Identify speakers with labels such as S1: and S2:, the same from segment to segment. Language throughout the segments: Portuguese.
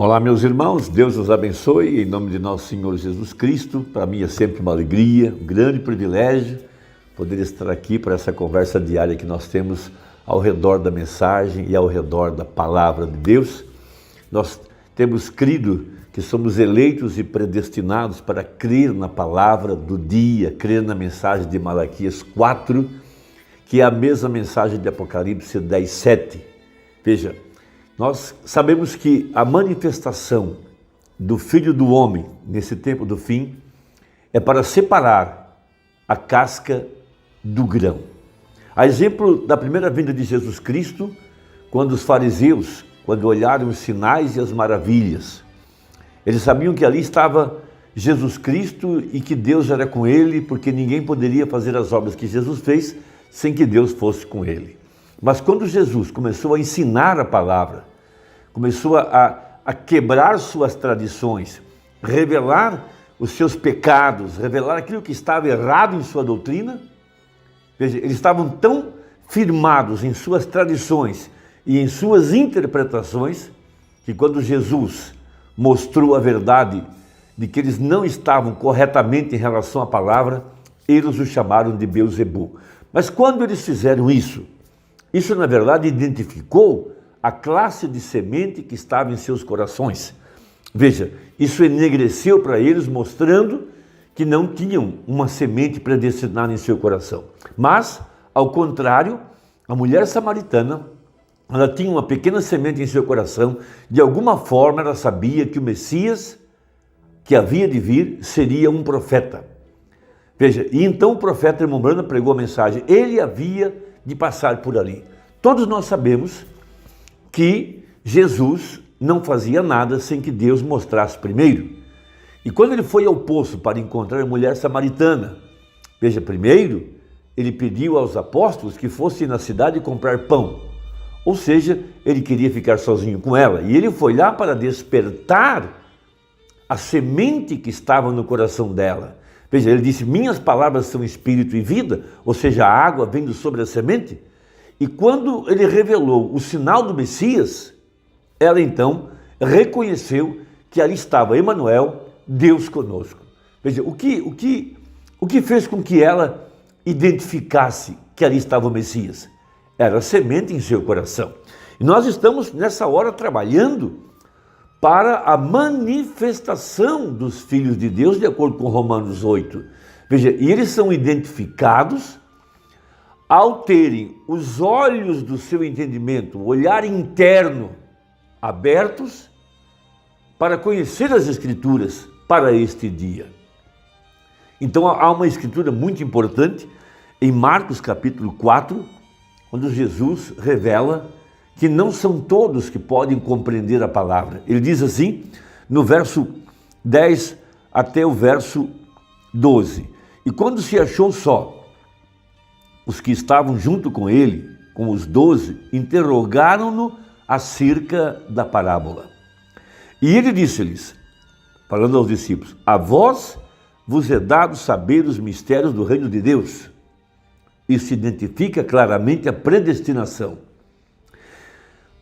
S1: Olá, meus irmãos, Deus os abençoe, em nome de nosso Senhor Jesus Cristo. Para mim é sempre uma alegria, um grande privilégio poder estar aqui para essa conversa diária que nós temos ao redor da mensagem e ao redor da palavra de Deus. Nós temos crido que somos eleitos e predestinados para crer na palavra do dia, crer na mensagem de Malaquias 4, que é a mesma mensagem de Apocalipse 10:7. Veja, nós sabemos que a manifestação do Filho do Homem nesse tempo do fim é para separar a casca do grão. A exemplo da primeira vinda de Jesus Cristo, quando os fariseus, quando olharam os sinais e as maravilhas, eles sabiam que ali estava Jesus Cristo e que Deus era com ele, porque ninguém poderia fazer as obras que Jesus fez sem que Deus fosse com ele. Mas quando Jesus começou a ensinar a palavra, começou a quebrar suas tradições, revelar os seus pecados, revelar aquilo que estava errado em sua doutrina, veja, eles estavam tão firmados em suas tradições e em suas interpretações, que quando Jesus mostrou a verdade de que eles não estavam corretamente em relação à palavra, eles o chamaram de Beelzebul. Mas quando eles fizeram isso na verdade identificou a classe de semente que estava em seus corações. Veja, isso enegreceu para eles, mostrando que não tinham uma semente predestinada em seu coração. Mas, ao contrário, a mulher samaritana, ela tinha uma pequena semente em seu coração. De alguma forma ela sabia que o Messias que havia de vir seria um profeta. Veja, e então o profeta irmão Brana pregou a mensagem, ele havia de passar por ali. Todos nós sabemos que Jesus não fazia nada sem que Deus mostrasse primeiro. E quando ele foi ao poço para encontrar a mulher samaritana, veja, primeiro ele pediu aos apóstolos que fossem na cidade comprar pão. Ou seja, ele queria ficar sozinho com ela. E ele foi lá para despertar a semente que estava no coração dela. Veja, ele disse, minhas palavras são espírito e vida, ou seja, a água vem sobre a semente. E quando ele revelou o sinal do Messias, ela então reconheceu que ali estava Emanuel, Deus conosco. Veja, o que fez com que ela identificasse que ali estava o Messias? Era a semente em seu coração. E nós estamos nessa hora trabalhando para a manifestação dos filhos de Deus, de acordo com Romanos 8. Veja, e eles são identificados ao terem os olhos do seu entendimento, o olhar interno abertos para conhecer as Escrituras para este dia. Então há uma escritura muito importante em Marcos capítulo 4, quando Jesus revela que não são todos que podem compreender a palavra. Ele diz assim, no verso 10 até o verso 12. E quando se achou só, os que estavam junto com ele, com os 12, interrogaram-no acerca da parábola. E ele disse-lhes, falando aos discípulos, a vós vos é dado saber os mistérios do reino de Deus. Isso identifica claramente a predestinação.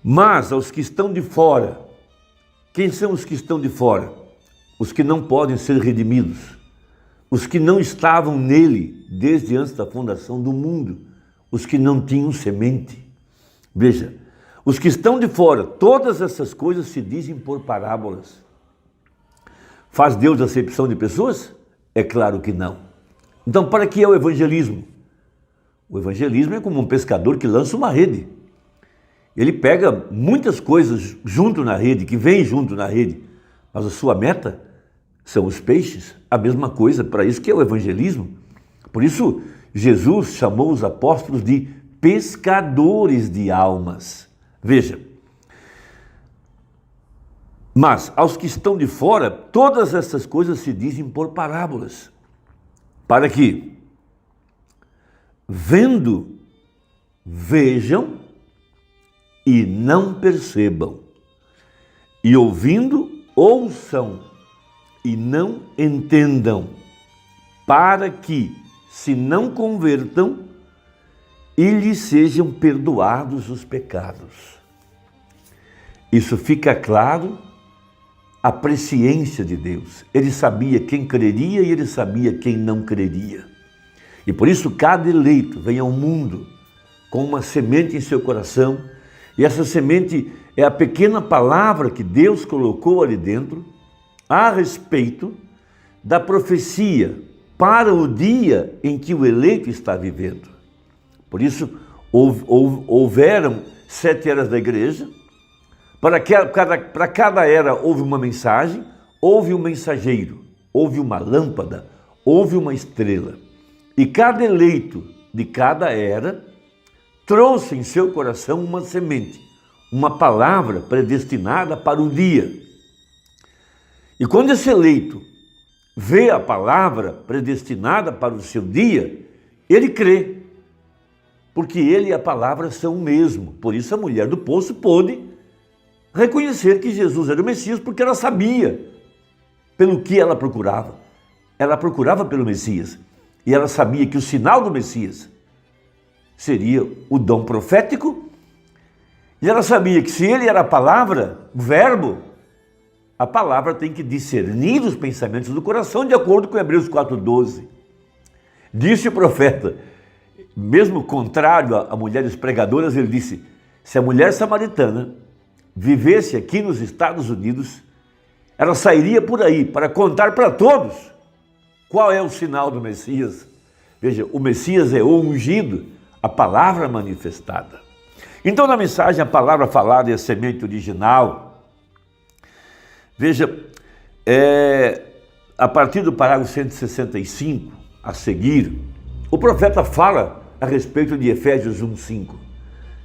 S1: Mas aos que estão de fora, quem são os que estão de fora? Os que não podem ser redimidos, os que não estavam nele desde antes da fundação do mundo, os que não tinham semente. Veja, os que estão de fora, todas essas coisas se dizem por parábolas. Faz Deus acepção de pessoas? É claro que não. Então, para que é o evangelismo? O evangelismo é como um pescador que lança uma rede. Ele pega muitas coisas junto na rede, que vem junto na rede, mas a sua meta são os peixes, a mesma coisa, para isso que é o evangelismo. Por isso, Jesus chamou os apóstolos de pescadores de almas. Veja, mas aos que estão de fora, todas essas coisas se dizem por parábolas, para que, vendo, vejam e não percebam, e ouvindo, ouçam e não entendam, para que, se não convertam, e lhes sejam perdoados os pecados. Isso fica claro a presciência de Deus. Ele sabia quem creria e ele sabia quem não creria. E por isso cada eleito vem ao mundo com uma semente em seu coração, e essa semente é a pequena palavra que Deus colocou ali dentro a respeito da profecia para o dia em que o eleito está vivendo. Por isso, houveram 7 eras da igreja. Para cada era houve uma mensagem, houve um mensageiro, houve uma lâmpada, houve uma estrela. E cada eleito de cada era trouxe em seu coração uma semente, uma palavra predestinada para o dia. E quando esse eleito vê a palavra predestinada para o seu dia, ele crê, porque ele e a palavra são o mesmo. Por isso a mulher do poço pôde reconhecer que Jesus era o Messias, porque ela sabia pelo que ela procurava. Ela procurava pelo Messias, e ela sabia que o sinal do Messias seria o dom profético, e ela sabia que se ele era a palavra, o verbo, a palavra tem que discernir os pensamentos do coração, de acordo com Hebreus 4,12. Disse o profeta, mesmo contrário a mulheres pregadoras, ele disse: se a mulher samaritana vivesse aqui nos Estados Unidos, ela sairia por aí para contar para todos qual é o sinal do Messias. Veja, o Messias é o ungido, a palavra manifestada. Então, na mensagem, a palavra falada é a semente original. Veja, a partir do parágrafo 165, a seguir, o profeta fala a respeito de Efésios 1:5.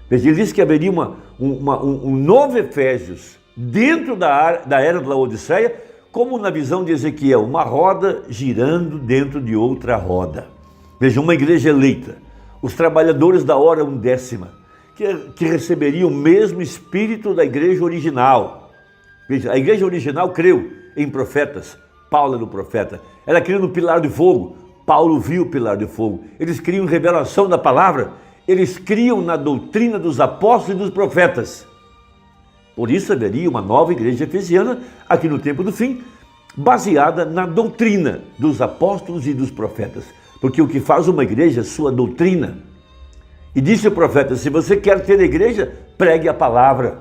S1: Veja, ele diz que haveria um novo Efésios dentro da era da Laodiceia, como na visão de Ezequiel, uma roda girando dentro de outra roda. Veja, uma igreja eleita, os trabalhadores da hora 1/10, que receberiam o mesmo espírito da igreja original. Veja, a igreja original creu em profetas, Paulo era o profeta, ela creu no pilar de fogo, Paulo viu o pilar de fogo, eles criam em revelação da palavra, eles criam na doutrina dos apóstolos e dos profetas. Por isso haveria uma nova igreja efesiana aqui no tempo do fim, baseada na doutrina dos apóstolos e dos profetas. Porque o que faz uma igreja é sua doutrina. E disse o profeta, se você quer ter igreja, pregue a palavra.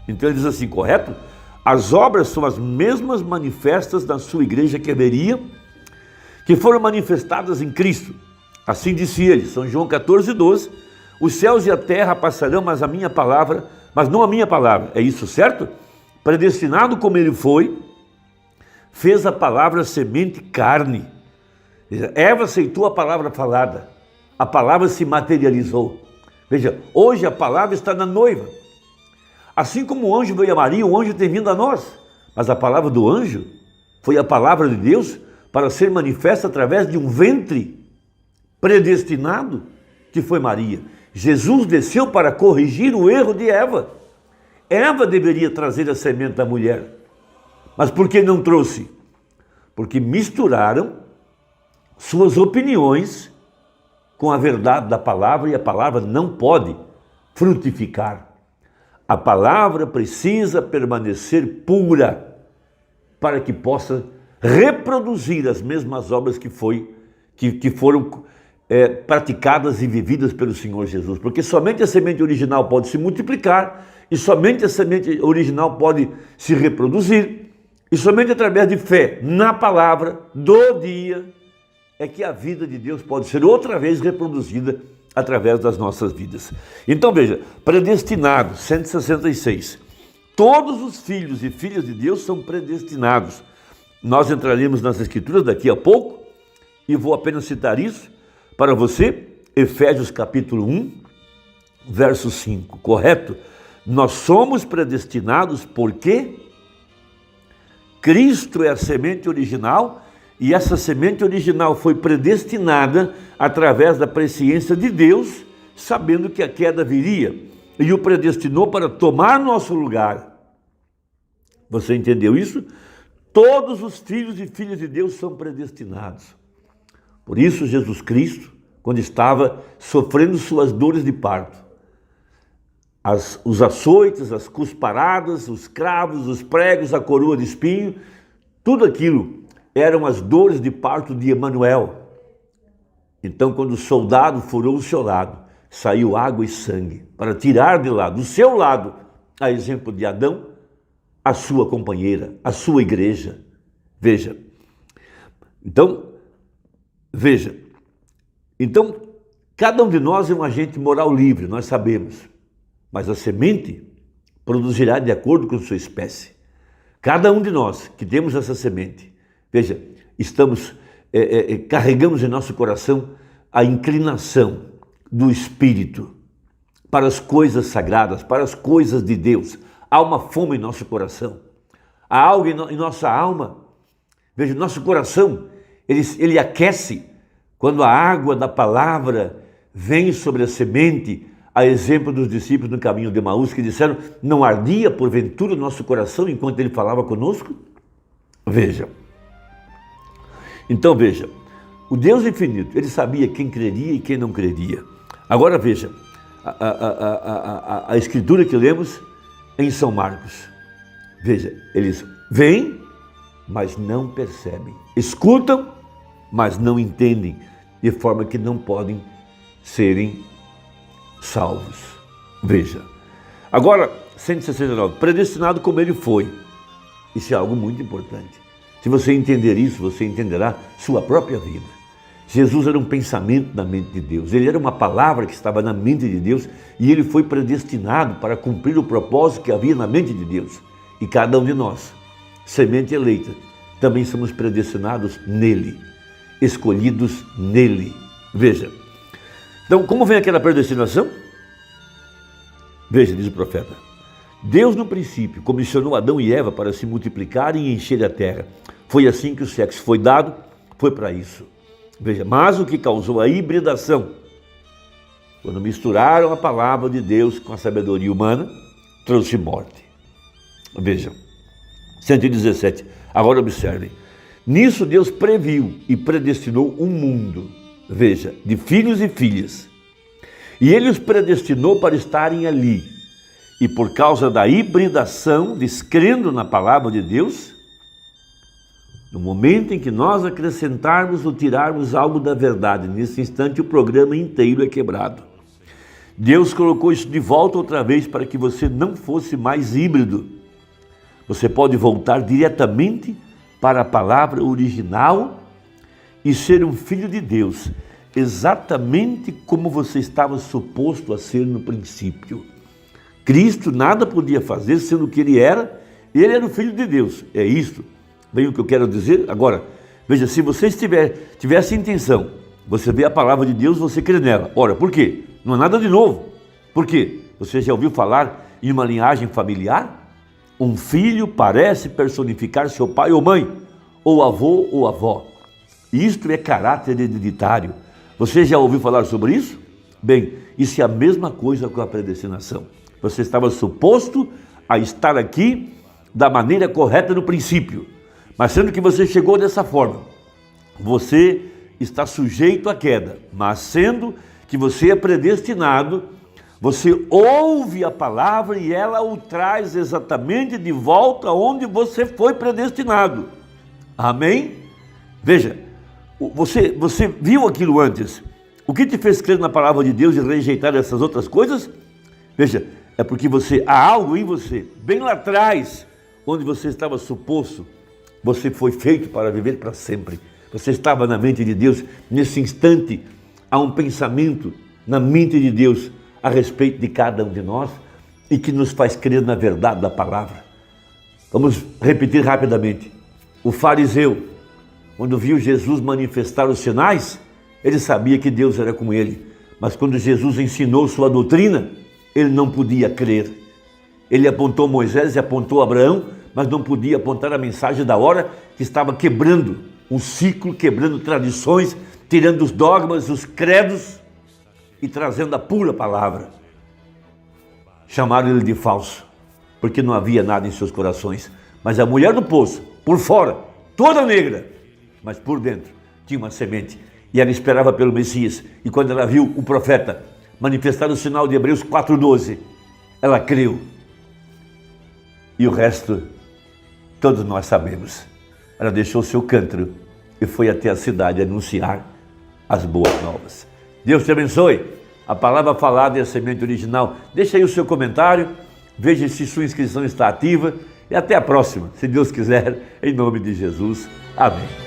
S1: Então ele diz assim, correto? As obras são as mesmas manifestas da sua igreja que haveria, que foram manifestadas em Cristo. Assim disse ele, São João 14:12, os céus e a terra passarão, mas não a minha palavra. É isso, certo? Predestinado como ele foi, fez a palavra semente carne. Eva aceitou a palavra falada, a palavra se materializou. Veja, hoje a palavra está na noiva. Assim como o anjo veio a Maria, o anjo tem vindo a nós. Mas a palavra do anjo foi a palavra de Deus para ser manifesta através de um ventre predestinado, que foi Maria. Jesus desceu para corrigir o erro de Eva. Eva deveria trazer a semente da mulher. Mas por que não trouxe? Porque misturaram suas opiniões com a verdade da palavra, e a palavra não pode frutificar. A palavra precisa permanecer pura para que possa reproduzir as mesmas obras que foram praticadas e vividas pelo Senhor Jesus. Porque somente a semente original pode se multiplicar, e somente a semente original pode se reproduzir, e somente através de fé na palavra do dia é que a vida de Deus pode ser outra vez reproduzida através das nossas vidas. Então veja, predestinados, 166. Todos os filhos e filhas de Deus são predestinados. Nós entraremos nas Escrituras daqui a pouco, e vou apenas citar isso para você, Efésios capítulo 1, verso 5, correto? Nós somos predestinados porque Cristo é a semente original, e essa semente original foi predestinada através da presciência de Deus, sabendo que a queda viria, e o predestinou para tomar nosso lugar. Você entendeu isso? Todos os filhos e filhas de Deus são predestinados. Por isso Jesus Cristo, quando estava sofrendo suas dores de parto, os açoites, as cusparadas, os cravos, os pregos, a coroa de espinho, tudo aquilo eram as dores de parto de Emanuel. Então, quando o soldado furou o seu lado, saiu água e sangue para tirar de lá, do seu lado, a exemplo de Adão, a sua companheira, a sua igreja. Veja. Então, cada um de nós é um agente moral livre, nós sabemos. Mas a semente produzirá de acordo com sua espécie. Cada um de nós que temos essa semente, veja, carregamos em nosso coração a inclinação do Espírito para as coisas sagradas, para as coisas de Deus. Há uma fome em nosso coração, há algo em nossa alma. Veja, nosso coração, ele aquece quando a água da palavra vem sobre a semente, a exemplo dos discípulos no caminho de Emaús, que disseram, não ardia porventura o nosso coração enquanto ele falava conosco? Veja. Então veja, o Deus infinito, ele sabia quem creria e quem não creria. Agora veja, a escritura que lemos em São Marcos. Veja, eles veem, mas não percebem. Escutam, mas não entendem, de forma que não podem serem salvos. Veja. Agora, 169, predestinado como ele foi. Isso é algo muito importante. Se você entender isso, você entenderá sua própria vida. Jesus era um pensamento na mente de Deus. Ele era uma palavra que estava na mente de Deus e ele foi predestinado para cumprir o propósito que havia na mente de Deus. E cada um de nós, semente eleita, também somos predestinados nele, escolhidos nele. Veja. Então, como vem aquela predestinação? Veja, diz o profeta. Deus, no princípio, comissionou Adão e Eva para se multiplicarem e encher a terra. Foi assim que o sexo foi dado, foi para isso. Veja, mas o que causou a hibridação, quando misturaram a palavra de Deus com a sabedoria humana, trouxe morte. Veja, 117. Agora observem. Nisso Deus previu e predestinou um mundo, veja, de filhos e filhas. E ele os predestinou para estarem ali. E por causa da hibridação, descrendo na palavra de Deus, no momento em que nós acrescentarmos ou tirarmos algo da verdade, nesse instante o programa inteiro é quebrado. Deus colocou isso de volta outra vez para que você não fosse mais híbrido. Você pode voltar diretamente para a palavra original e ser um filho de Deus, exatamente como você estava suposto a ser no princípio. Cristo nada podia fazer, sendo que ele era o Filho de Deus. É isso, bem o que eu quero dizer. Agora, veja, se você tivesse intenção, você vê a palavra de Deus, você crê nela. Ora, por quê? Não é nada de novo. Por quê? Você já ouviu falar em uma linhagem familiar? Um filho parece personificar seu pai ou mãe, ou avô ou avó. Isto é caráter hereditário. Você já ouviu falar sobre isso? Bem, isso é a mesma coisa com a predestinação. Você estava suposto a estar aqui da maneira correta no princípio, mas sendo que você chegou dessa forma, você está sujeito à queda, mas sendo que você é predestinado, você ouve a palavra e ela o traz exatamente de volta onde você foi predestinado. Amém? Veja, você viu aquilo antes. O que te fez crer na palavra de Deus e rejeitar essas outras coisas? Veja, é porque há algo em você, bem lá atrás, onde você estava suposto, você foi feito para viver para sempre. Você estava na mente de Deus. Nesse instante, há um pensamento na mente de Deus a respeito de cada um de nós e que nos faz crer na verdade da palavra. Vamos repetir rapidamente. O fariseu, quando viu Jesus manifestar os sinais, ele sabia que Deus era com ele. Mas quando Jesus ensinou sua doutrina, ele não podia crer. Ele apontou Moisés e apontou Abraão, mas não podia apontar a mensagem da hora que estava quebrando um ciclo, quebrando tradições, tirando os dogmas, os credos e trazendo a pura palavra. Chamaram ele de falso, porque não havia nada em seus corações. Mas a mulher do poço, por fora, toda negra, mas por dentro tinha uma semente. E ela esperava pelo Messias. E quando ela viu o profeta manifestar o sinal de Hebreus 4:12, ela creu. E o resto, todos nós sabemos. Ela deixou seu cântaro e foi até a cidade anunciar as boas novas. Deus te abençoe. A palavra falada é a semente original. Deixa aí o seu comentário, veja se sua inscrição está ativa e até a próxima, se Deus quiser, em nome de Jesus. Amém.